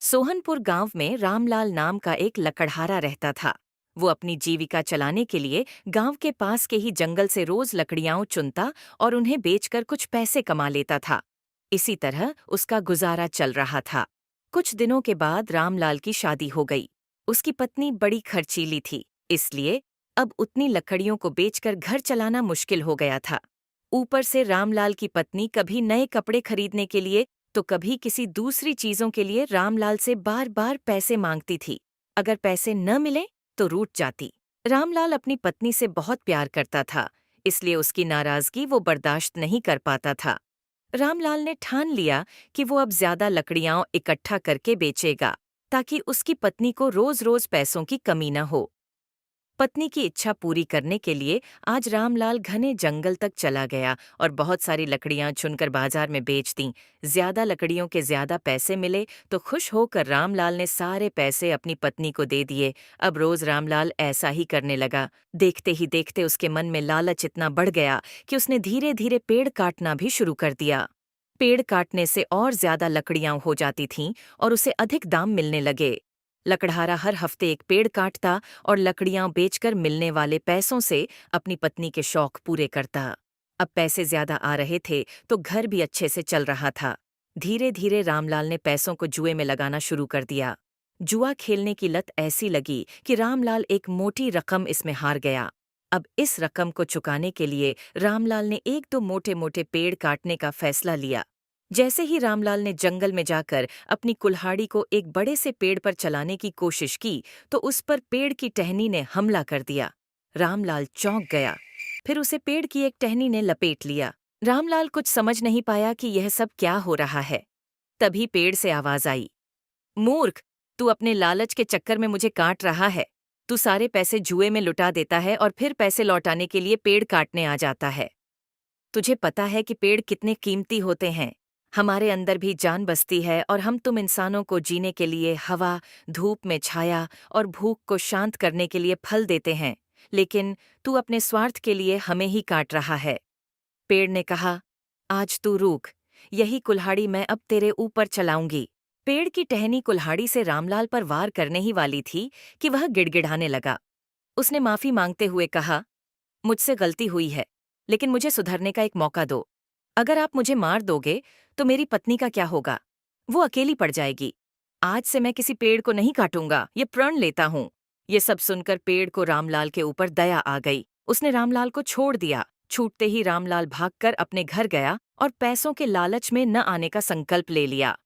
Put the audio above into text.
सोहनपुर गांव में रामलाल नाम का एक लकड़हारा रहता था। वो अपनी जीविका चलाने के लिए गांव के पास के ही जंगल से रोज लकड़ियां चुनता और उन्हें बेचकर कुछ पैसे कमा लेता था। इसी तरह उसका गुजारा चल रहा था। कुछ दिनों के बाद रामलाल की शादी हो गई। उसकी पत्नी बड़ी खर्चीली थी, इसलिए अब उतनी लकड़ियों को बेचकर घर चलाना मुश्किल हो गया था। ऊपर से रामलाल की पत्नी कभी नए कपड़े खरीदने के लिए तो कभी किसी दूसरी चीजों के लिए रामलाल से बार बार पैसे मांगती थी। अगर पैसे न मिले तो रूठ जाती। रामलाल अपनी पत्नी से बहुत प्यार करता था, इसलिए उसकी नाराजगी वो बर्दाश्त नहीं कर पाता था। रामलाल ने ठान लिया कि वो अब ज्यादा लकड़ियां इकट्ठा करके बेचेगा, ताकि उसकी पत्नी को रोज रोज पैसों की कमी न हो। पत्नी की इच्छा पूरी करने के लिए आज रामलाल घने जंगल तक चला गया और बहुत सारी लकड़ियां चुनकर बाजार में बेच दीं। ज्यादा लकड़ियों के ज्यादा पैसे मिले तो खुश होकर रामलाल ने सारे पैसे अपनी पत्नी को दे दिए। अब रोज रामलाल ऐसा ही करने लगा। देखते ही देखते उसके मन में लालच इतना बढ़ गया कि उसने धीरे धीरे पेड़ काटना भी शुरू कर दिया। पेड़ काटने से और ज्यादा लकड़ियां हो जाती थीं और उसे अधिक दाम मिलने लगे। लकड़हारा हर हफ्ते एक पेड़ काटता और लकड़ियां बेचकर मिलने वाले पैसों से अपनी पत्नी के शौक पूरे करता। अब पैसे ज्यादा आ रहे थे तो घर भी अच्छे से चल रहा था। धीरे धीरे रामलाल ने पैसों को जुए में लगाना शुरू कर दिया। जुआ खेलने की लत ऐसी लगी कि रामलाल एक मोटी रकम इसमें हार गया। अब इस रकम को चुकाने के लिए रामलाल ने एक दो मोटे मोटे पेड़ काटने का फैसला लिया। जैसे ही रामलाल ने जंगल में जाकर अपनी कुल्हाड़ी को एक बड़े से पेड़ पर चलाने की कोशिश की तो उस पर पेड़ की टहनी ने हमला कर दिया। रामलाल चौंक गया। फिर उसे पेड़ की एक टहनी ने लपेट लिया। रामलाल कुछ समझ नहीं पाया कि यह सब क्या हो रहा है। तभी पेड़ से आवाज आई, मूर्ख, तू अपने लालच के चक्कर में मुझे काट रहा है। तू सारे पैसे जुए में लुटा देता है और फिर पैसे लौटाने के लिए पेड़ काटने आ जाता है। तुझे पता है कि पेड़ कितने कीमती होते हैं। हमारे अंदर भी जान बसती है और हम तुम इंसानों को जीने के लिए हवा, धूप में छाया और भूख को शांत करने के लिए फल देते हैं, लेकिन तू अपने स्वार्थ के लिए हमें ही काट रहा है। पेड़ ने कहा, आज तू रूठ, यही कुल्हाड़ी मैं अब तेरे ऊपर चलाऊंगी। पेड़ की टहनी कुल्हाड़ी से रामलाल पर वार करने ही वाली थी कि वह गिड़गिड़ाने लगा। उसने माफी मांगते हुए कहा, मुझसे गलती हुई है, लेकिन मुझे सुधरने का एक मौका दो। अगर आप मुझे मार दोगे तो मेरी पत्नी का क्या होगा? वो अकेली पड़ जाएगी। आज से मैं किसी पेड़ को नहीं काटूंगा, ये प्रण लेता हूँ। ये सब सुनकर पेड़ को रामलाल के ऊपर दया आ गई। उसने रामलाल को छोड़ दिया। छूटते ही रामलाल भागकर अपने घर गया और पैसों के लालच में न आने का संकल्प ले लिया।